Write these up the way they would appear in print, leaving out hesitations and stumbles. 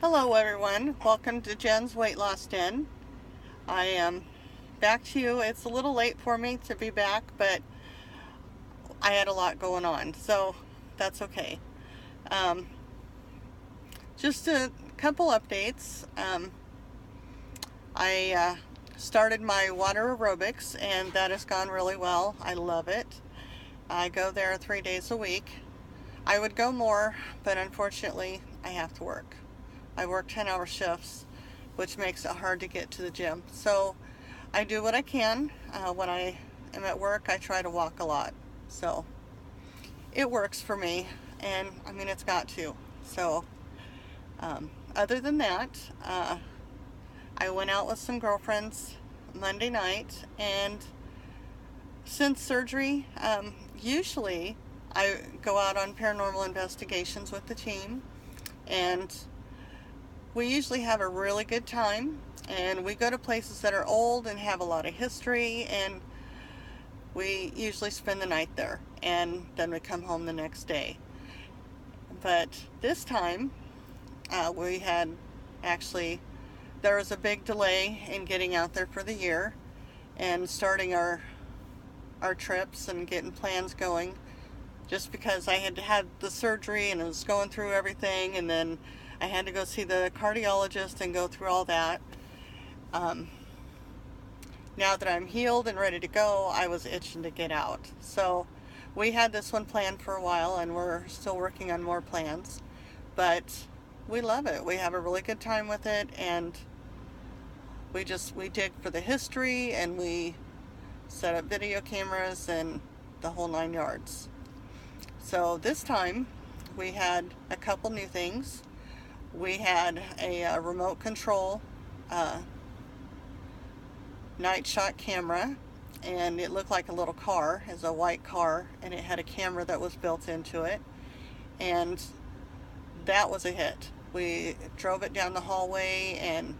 Hello everyone, welcome to Jen's Weight Loss Den. I am back to you. It's a little late for me to be back, but I had a lot going on, so that's okay. Um, just a couple updates. I started my water aerobics and that has gone really well. I love it. I go there 3 days a week. I would go more, but unfortunately I have to work. I work 10-hour shifts, which makes it hard to get to the gym. So I do what I can. When I am at work, I try to walk a lot. So it works for me, and I mean, it's got to. So other than that, I went out with some girlfriends Monday night, and since surgery, usually I go out on paranormal investigations with the team, and we usually have a really good time, and we go to places that are old and have a lot of history, and we usually spend the night there, and then we come home the next day. But this time, we had actually, there was a big delay in getting out there for the year and starting our trips and getting plans going, just because I had had the surgery and I was going through everything, and then I had to go see the cardiologist and go through all that. Now that I'm healed and ready to go, I was itching to get out. So we had this one planned for a while, and we're still working on more plans. But we love it. We have a really good time with it, and we dig for the history, and we set up video cameras and the whole 9 yards. So this time we had a couple new things. We had a remote control night shot camera, and it looked like a little car. It was a white car, and it had a camera that was built into it, and that was a hit. We drove it down the hallway, and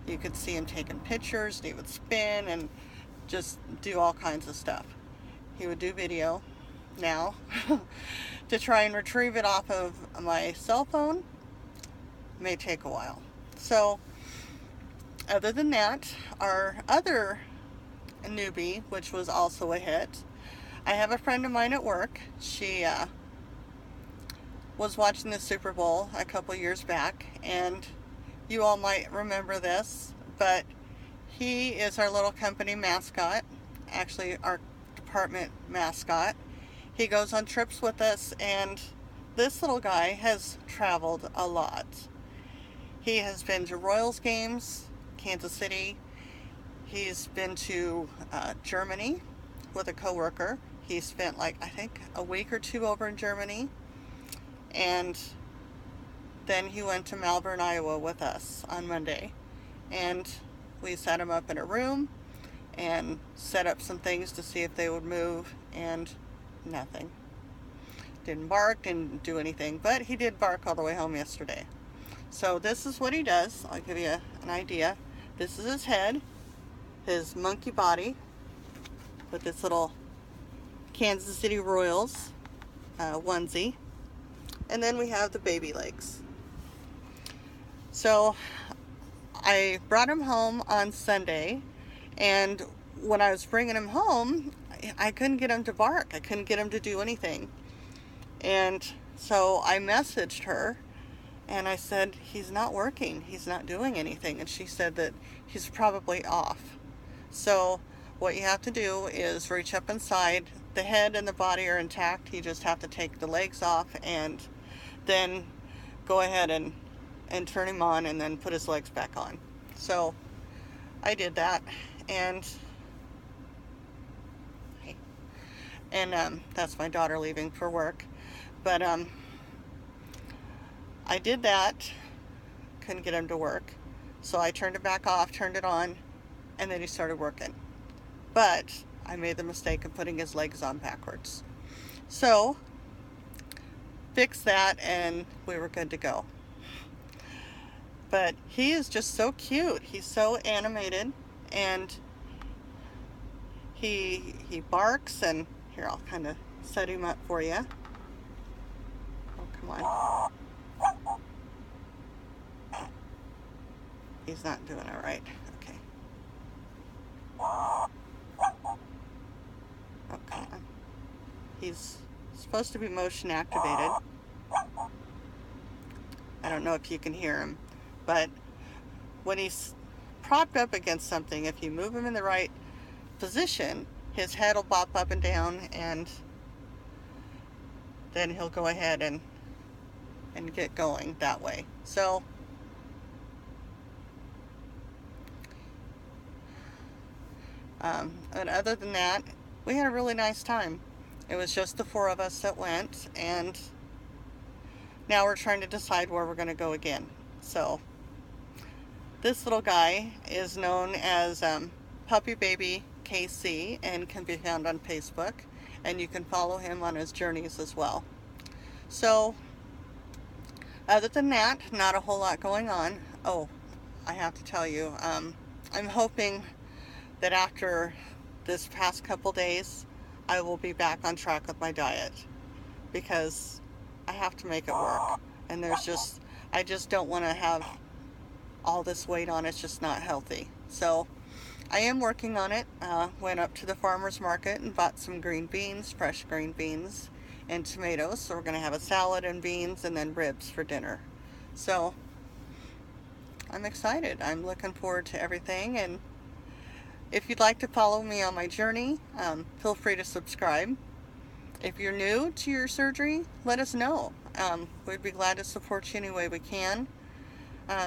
you could see him taking pictures, and he would spin and just do all kinds of stuff. He would do video now. To try and retrieve it off of my cell phone may take a while. So other than that, our other newbie, which was also a hit, I have a friend of mine at work. She was watching the Super Bowl a couple years back, and you all might remember this, but he is our little company mascot, actually our department mascot. He goes on trips with us, and this little guy has traveled a lot. He has been to Royals games, Kansas City. He's been to Germany with a coworker. He spent I think a week or two over in Germany. And then he went to Malvern, Iowa with us on Monday. And we set him up in a room and set up some things to see if they would move, and nothing. Didn't bark, didn't do anything, but he did bark all the way home yesterday. So this is what he does. I'll give you an idea. This is his head, his monkey body, with this little Kansas City Royals onesie. And then we have the baby legs. So I brought him home on Sunday, and when I was bringing him home, I couldn't get him to bark. I couldn't get him to do anything. And so I messaged her, and I said, he's not working. He's not doing anything. And she said that he's probably off. So what you have to do is reach up inside. The head and the body are intact. You just have to take the legs off and then go ahead and turn him on, and then put his legs back on. So I did that, and that's my daughter leaving for work. But I did that, couldn't get him to work, so I turned it back off, turned it on, and then he started working. But I made the mistake of putting his legs on backwards. So fixed that, and we were good to go. But he is just so cute. He's so animated, and he barks, and here, I'll kind of set him up for you. Oh, come on. He's not doing it right. Okay. Okay. He's supposed to be motion activated. I don't know if you can hear him, but when he's propped up against something, if you move him in the right position, his head will bop up and down, and then he'll go ahead and get going that way. So and other than that, we had a really nice time. It was just the four of us that went, and now we're trying to decide where we're going to go again. So this little guy is known as Puppy Baby KC and can be found on Facebook, and you can follow him on his journeys as well. So other than that, not a whole lot going on. Oh, I have to tell you, I'm hoping that after this past couple days, I will be back on track with my diet, because I have to make it work. And I just don't want to have all this weight on. It's just not healthy. So I am working on it. Went up to the farmer's market and bought some green beans, fresh green beans, and tomatoes. So we're going to have a salad and beans and then ribs for dinner. So I'm excited. I'm looking forward to everything. And if you'd like to follow me on my journey, feel free to subscribe. If you're new to your surgery, let us know. We'd be glad to support you any way we can,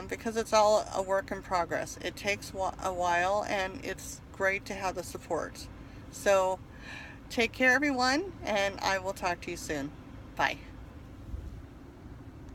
because it's all a work in progress. It takes a while, and it's great to have the support. So take care, everyone, and I will talk to you soon. Bye.